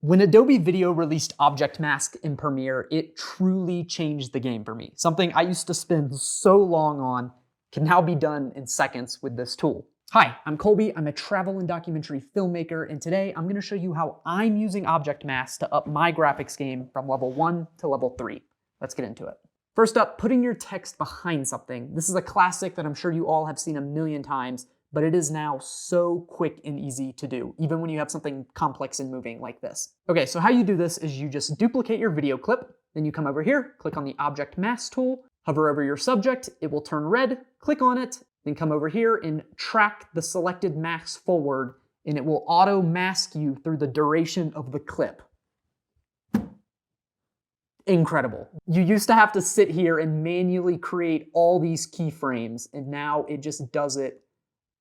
When Adobe Video released Object Mask in Premiere, it truly changed the game for me. Something I used to spend so long on can now be done in seconds with this tool. Hi, I'm Colby. I'm a travel and documentary filmmaker, and today I'm going to show you how I'm using Object Mask to up my graphics game from level 1 to level 3. Let's get into it. First up, putting your text behind something. This is a classic that I'm sure you all have seen a million times, but it is now so quick and easy to do, even when you have something complex and moving like this. Okay, so how you do this is you just duplicate your video clip, then you come over here, click on the Object Mask tool, hover over your subject, it will turn red, click on it, then come over here and track the selected mask forward, and it will auto mask you through the duration of the clip. Incredible. You used to have to sit here and manually create all these keyframes, and now it just does it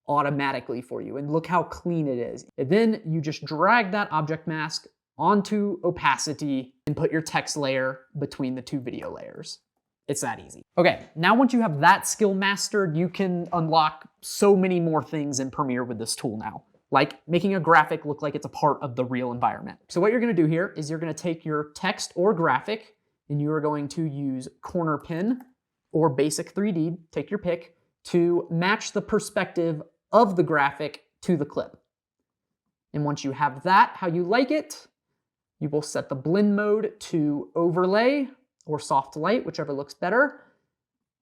automatically for you. And look how clean it is. And then you just drag that object mask onto opacity and put your text layer between the two video layers. It's that easy. Okay, now once you have that skill mastered, you can unlock so many more things in Premiere with this tool now, like making a graphic look like it's a part of the real environment. So what you're gonna do here is you're gonna take your text or graphic and you are going to use corner pin or basic 3D, take your pick, to match the perspective of the graphic to the clip. And once you have that how you like it, you will set the blend mode to overlay or soft light, whichever looks better.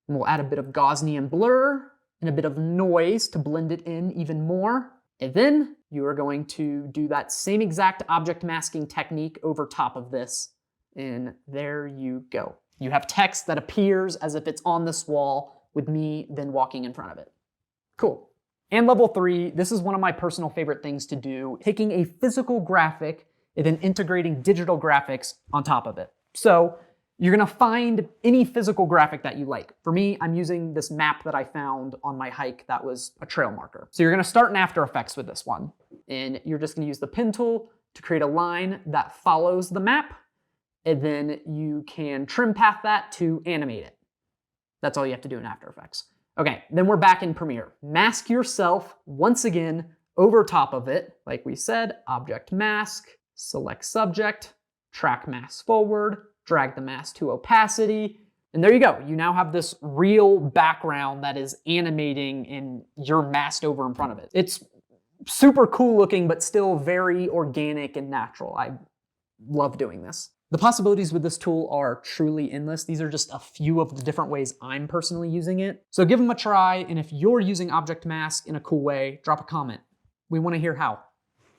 And we'll add a bit of Gaussian blur and a bit of noise to blend it in even more. And then you are going to do that same exact object masking technique over top of this. And there you go. You have text that appears as if it's on this wall with me then walking in front of it. Cool. And level 3, this is one of my personal favorite things to do, taking a physical graphic and then integrating digital graphics on top of it. So you're gonna find any physical graphic that you like. For me, I'm using this map that I found on my hike that was a trail marker. So you're gonna start in After Effects with this one. And you're just gonna use the pen tool to create a line that follows the map. And then you can trim path that to animate it. That's all you have to do in After Effects. Okay, then we're back in Premiere. Mask yourself once again over top of it. Like we said, Object Mask, select Subject, track mask forward, drag the mask to opacity, and there you go. You now have this real background that is animating and you're masked over in front of it. It's super cool looking, but still very organic and natural. I love doing this. The possibilities with this tool are truly endless. These are just a few of the different ways I'm personally using it. So give them a try, and if you're using Object Mask in a cool way, drop a comment. We want to hear how.